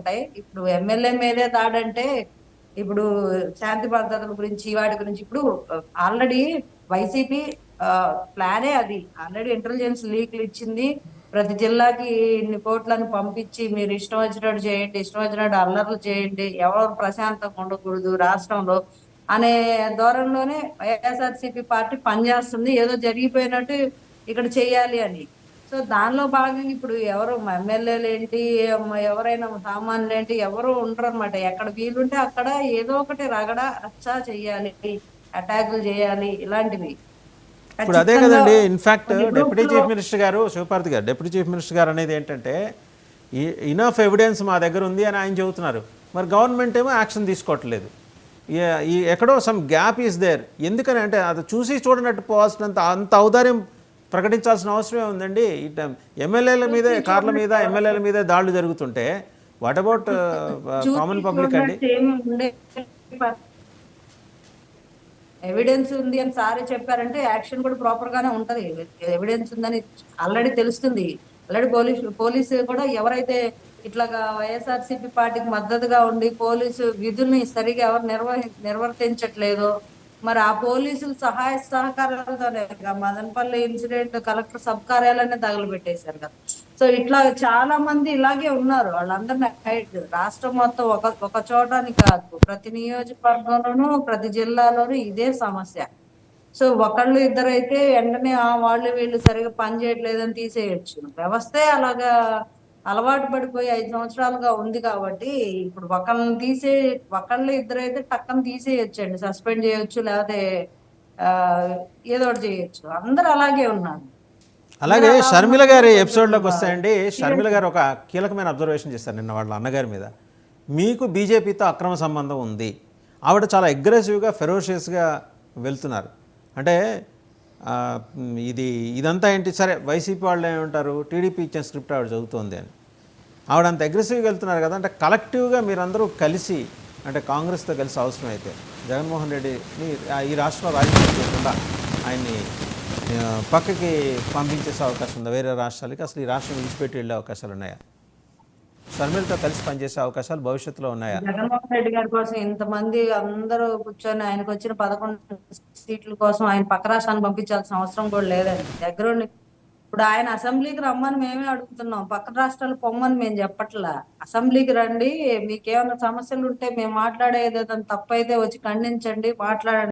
ఉంటాయి. ఇప్పుడు ఎమ్మెల్యే మీదే దాడంటే ఇప్పుడు శాంతి భద్రతల గురించి వాటి గురించి ఇప్పుడు ఆల్రెడీ వైసీపీ ప్లానే అది. ఆల్రెడీ ఇంటెలిజెన్స్ లీక్లు ఇచ్చింది. ప్రతి జిల్లాకి ఇన్ని కోట్లను పంపించి మీరు ఇష్టం వచ్చినట్టు చేయండి, ఇష్టం వచ్చినట్టు అల్లర్లు చేయండి, ఎవరు ప్రశాంతంగా ఉండకూడదు రాష్ట్రంలో అనే ధోరణిలోనే వైఎస్ఆర్సీపీ పార్టీ పనిచేస్తుంది. ఏదో జరిగిపోయినట్టు ఇక్కడ చెయ్యాలి అని. సో దానిలో భాగంగా ఇప్పుడు ఎవరు ఎమ్మెల్యేలు ఏంటి, ఎవరైనా సామాన్యులు ఏంటి, ఎవరు ఉండరు అనమాట. ఎక్కడ వీలుంటే అక్కడ ఏదో ఒకటి రగడ రచ్చ చెయ్యాలి, అటాకులు చేయాలి, ఇలాంటివి ఇప్పుడు అదే ఖచ్చితంగా కదండి. ఇన్ఫ్యాక్ట్ కొన్ని డిప్యూటీ గ్రూపులో. చీఫ్ మినిస్టర్ గారు, శివపార్తి గారు, డిప్యూటీ చీఫ్ మినిస్టర్ గారు అనేది ఏంటంటే ఇనఫ్ ఎవిడెన్స్ మా దగ్గర ఉంది అని ఆయన చెబుతున్నారు. మరి గవర్నమెంట్ ఏమో యాక్షన్ తీసుకోవట్లేదు. ఈ ఎక్కడో సమ్ గ్యాప్ ఈజ్ దేర్. ఎందుకని అంటే అది చూసి చూడనట్టు పోవాల్సినంత అంత ఔదార్యం ప్రకటించాల్సిన అవసరమే ఉందండి. ఎమ్మెల్యేల మీదే, కార్ల మీద ఎమ్మెల్యేల మీదే దాడులు జరుగుతుంటే వాట్ అబౌట్ చూసి కామన్ పబ్లిక్ అండి? చూడనట్టు ఏమి ఉండే ఎవిడెన్స్ ఉంది అని సారే చెప్పారంటే యాక్షన్ కూడా ప్రాపర్ గానే ఉంటది. ఎవిడెన్స్ ఉందని ఆల్రెడీ తెలుస్తుంది. ఆల్రెడీ పోలీసు కూడా ఎవరైతే ఇట్లాగా వైఎస్ఆర్సీపీ పార్టీకి మద్దతుగా ఉండి పోలీసు విధుల్ని సరిగా ఎవరు నిర్వర్తించట్లేదు, మరి ఆ పోలీసులు సహాయ సహకారాలతోనే మదనపల్లి ఇన్సిడెంట్ కలెక్టర్ సబ్ కార్యాలయాన్ని తగలబెట్టేశారు కదా. సో ఇట్లా చాలా మంది ఇలాగే ఉన్నారు. వాళ్ళందరినీ రాష్ట్రం మొత్తం ఒక చోటని కాదు, ప్రతి నియోజకవర్గంలోనూ ప్రతి జిల్లాలోనూ ఇదే సమస్య. సో ఒకళ్ళు ఇద్దరు అయితే వెంటనే వాళ్ళు వీళ్ళు సరిగా పని చేయట్లేదని తీసేయొచ్చు. వ్యవస్థే అలాగా అలవాటు పడిపోయి 5 సంవత్సరాలుగా ఉంది కాబట్టి ఇప్పుడు ఒకళ్ళు ఇద్దరైతే టక్కన తీసేయొచ్చండి, సస్పెండ్ చేయొచ్చు, లేకపోతే ఆ ఏదో ఒకటి చేయొచ్చు. అందరూ అలాగే ఉన్నారు. అందరూ అలాగే అలా షర్మిల ఉన్నప్పుడు గారి కొంచెం ఎపిసోడ్లోకి వస్తాయండి. షర్మిల గారు ఒక కీలకమైన అబ్జర్వేషన్ చేశారు నిన్న వాళ్ళ అన్నగారి మీద. మీకు బీజేపీతో అక్రమ సంబంధం ఉంది, ఆవిడ చాలా అగ్రెసివ్గా ఫెరోషియస్గా వెళ్తున్నారు అంటే ఇదంతా ఏంటి, సరే వైసీపీ వాళ్ళు ఏమంటారు, టీడీపీ ఇచ్చిన స్క్రిప్ట్ ఆవిడ చదువుతోంది అని. ఆవిడ అంత అగ్రెసివ్గా వెళ్తున్నారు కదా. అంటే కలెక్టివ్గా మీరందరూ కలిసి, అంటే కాంగ్రెస్తో కలిసి అవసరమైతే జగన్మోహన్ రెడ్డిని ఈ రాష్ట్రంలో రాజకీయం చేయకుండా ఆయన్ని పక్కకి పంపించేసే అవకాశం ఉందా? వేరే రాష్ట్రాలకి అసలు ఈ రాష్ట్రం విడిచిపెట్టి వెళ్ళే అవకాశాలు ఉన్నాయా? షర్మిలతో కలిసి పనిచేసే అవకాశాలు భవిష్యత్తులో ఉన్నాయా? జగన్మోహన్ రెడ్డి గారి కోసం ఇంతమంది అందరూ కూర్చొని ఆయనకు వచ్చిన 11 సీట్ల కోసం ఆయన పక్క రాష్ట్రాన్ని పంపించాల్సిన అవసరం కూడా లేదండి. దగ్గరుండి ఇప్పుడు ఆయన అసెంబ్లీకి రమ్మని మేమే అడుగుతున్నాం, పక్క రాష్ట్రాలు పొమ్మని మేము చెప్పట్లా. అసెంబ్లీకి రండి, మీకేమైనా సమస్యలు ఉంటే మేము మాట్లాడేది ఏదైనా తప్పైతే వచ్చి ఖండించండి, మాట్లాడండి.